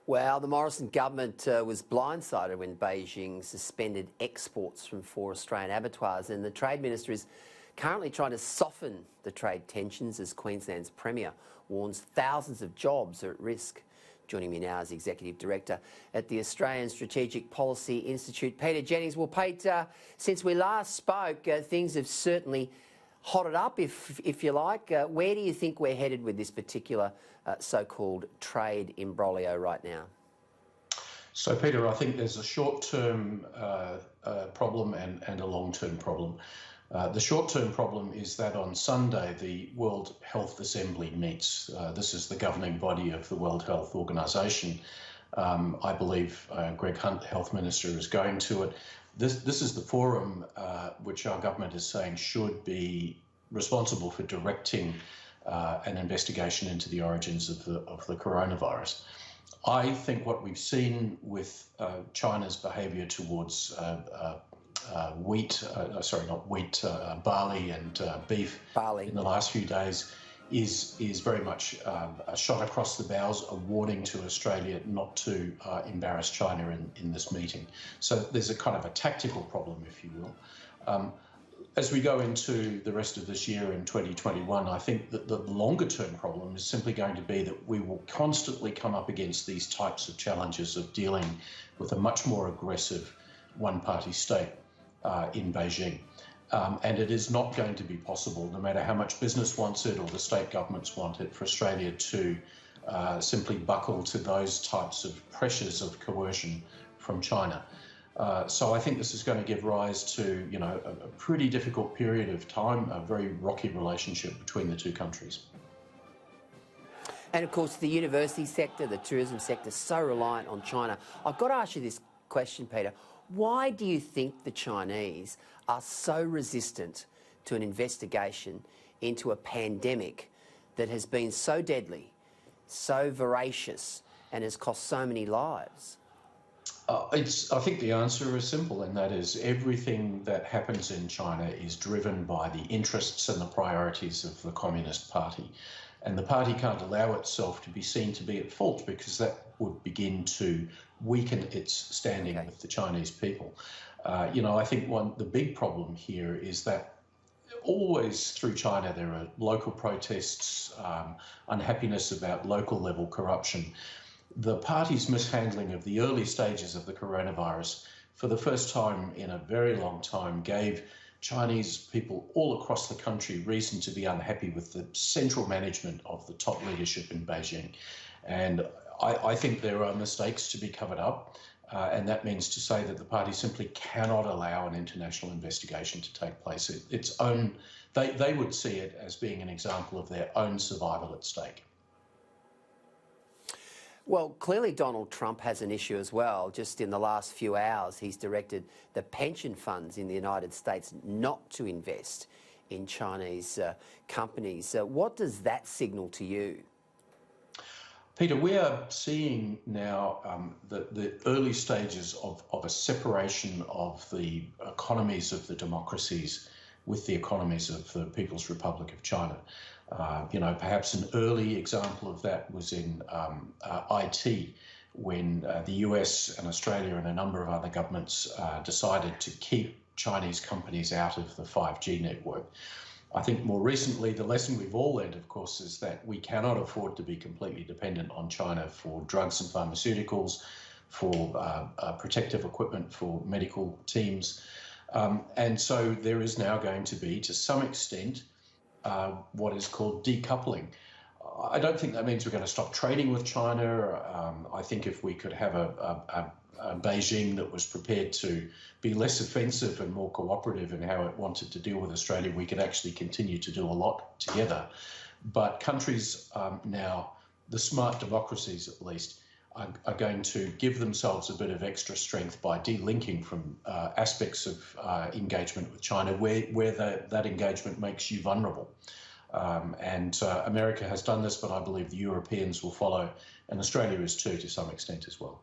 Well, the Morrison government was blindsided when Beijing suspended exports from 4 Australian abattoirs, and the Trade Minister is currently trying to soften the trade tensions as Queensland's Premier warns thousands of jobs are at risk. Joining me now is the Executive Director at the Australian Strategic Policy Institute, Peter Jennings. Well, Pete, since we last spoke, things have certainly hotted up, if you like. Where do you think we're headed with this particular so-called trade imbroglio right now? So, Peter, I think there's a short-term problem and a long-term problem. The short-term problem is that on Sunday, the World Health Assembly meets. This is the governing body of the World Health Organization. I believe Greg Hunt, Health Minister, is going to it. This is the forum which our government is saying should be responsible for directing an investigation into the origins of the coronavirus. I think what we've seen with China's behaviour towards barley and beef in the last few days is very much a shot across the bows, a warning to Australia not to embarrass China in this meeting. So there's a kind of a tactical problem, if you will. As we go into the rest of this year in 2021, I think that the longer term problem is simply going to be that we will constantly come up against these types of challenges of dealing with a much more aggressive one-party state in Beijing. And it is not going to be possible, no matter how much business wants it or the state governments want it, for Australia to simply buckle to those types of pressures of coercion from China. So I think this is going to give rise to, a pretty difficult period of time, a very rocky relationship between the two countries. And of course, the university sector, the tourism sector, so reliant on China. I've got to ask you this question, Peter. Why do you think the Chinese are so resistant to an investigation into a pandemic that has been so deadly, so voracious, and has cost so many lives? I think the answer is simple, and that is everything that happens in China is driven by the interests and the priorities of the Communist Party. And the party can't allow itself to be seen to be at fault, because that would begin to weaken its standing with the Chinese people. I think the big problem here is that always through China there are local protests, unhappiness about local level corruption. The party's mishandling of the early stages of the coronavirus, for the first time in a very long time, gave Chinese people all across the country reason to be unhappy with the central management of the top leadership in Beijing. And I think there are mistakes to be covered up, and that means to say that the party simply cannot allow an international investigation to take place. They would see it as being an example of their own survival at stake. Well, clearly Donald Trump has an issue as well. Just in the last few hours, he's directed the pension funds in the United States not to invest in Chinese companies. What does that signal to you? Peter, we are seeing now the early stages of a separation of the economies of the democracies with the economies of the People's Republic of China. Perhaps an early example of that was in IT, when the US and Australia and a number of other governments decided to keep Chinese companies out of the 5G network. I think more recently, the lesson we've all learned, of course, is that we cannot afford to be completely dependent on China for drugs and pharmaceuticals, for protective equipment, for medical teams. And so there is now going to be, to some extent, what is called decoupling. I don't think that means we're going to stop trading with China. I think if we could have a Beijing that was prepared to be less offensive and more cooperative in how it wanted to deal with Australia, we could actually continue to do a lot together. But countries now, the smart democracies at least, are going to give themselves a bit of extra strength by delinking from aspects of engagement with China where that engagement makes you vulnerable. And America has done this, but I believe the Europeans will follow, and Australia is too, to some extent as well.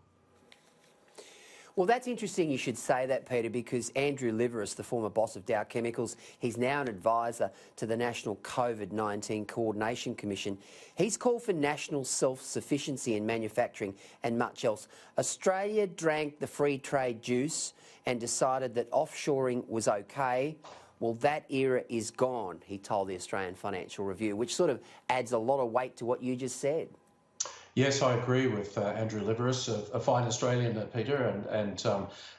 Well, that's interesting you should say that, Peter, because Andrew Liveris, the former boss of Dow Chemicals, he's now an advisor to the National COVID-19 Coordination Commission. He's called for national self-sufficiency in manufacturing and much else. Australia drank the free trade juice and decided that offshoring was okay. Well, that era is gone, he told the Australian Financial Review, which sort of adds a lot of weight to what you just said. Yes, I agree with Andrew Liveris, a fine Australian, Peter,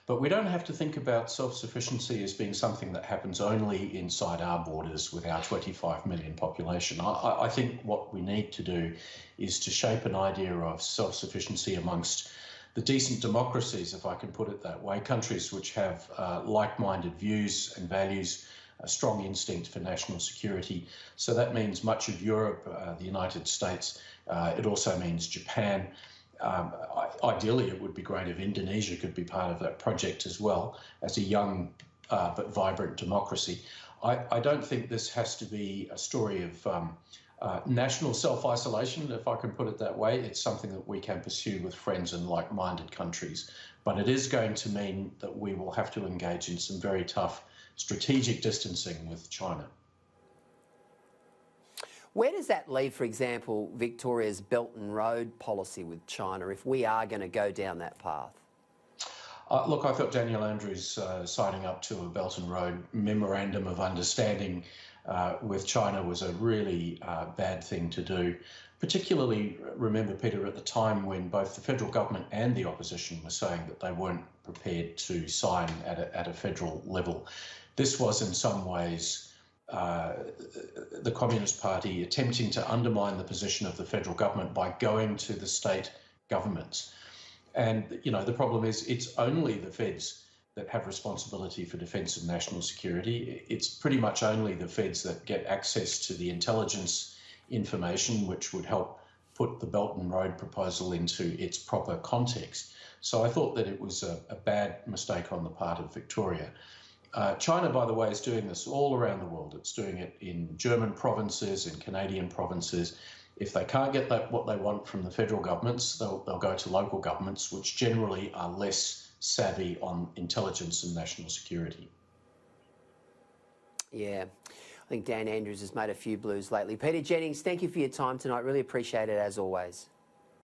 but we don't have to think about self-sufficiency as being something that happens only inside our borders with our 25 million population. I think what we need to do is to shape an idea of self-sufficiency amongst the decent democracies, if I can put it that way, countries which have like-minded views and values, a strong instinct for national security. So that means much of Europe, the United States. It also means Japan. Ideally, it would be great if Indonesia could be part of that project as well, as a young but vibrant democracy. I don't think this has to be a story of national self-isolation, if I can put it that way. It's something that we can pursue with friends and like-minded countries. But it is going to mean that we will have to engage in some very tough strategic distancing with China. Where does that leave, for example, Victoria's Belt and Road policy with China if we are going to go down that path? Look, I thought Daniel Andrews signing up to a Belt and Road memorandum of understanding with China was a really bad thing to do. Particularly, remember, Peter, at the time when both the federal government and the opposition were saying that they weren't prepared to sign at a federal level. This was in some ways the Communist Party attempting to undermine the position of the federal government by going to the state governments. And, you know, the problem is it's only the feds that have responsibility for defence and national security. It's pretty much only the feds that get access to the intelligence information, which would help put the Belt and Road proposal into its proper context. So I thought that it was a bad mistake on the part of Victoria. China, by the way, is doing this all around the world. It's doing it in German provinces, in Canadian provinces. If they can't get what they want from the federal governments, they'll go to local governments, which generally are less savvy on intelligence and national security. Yeah, I think Dan Andrews has made a few blues lately. Peter Jennings, thank you for your time tonight. Really appreciate it, as always.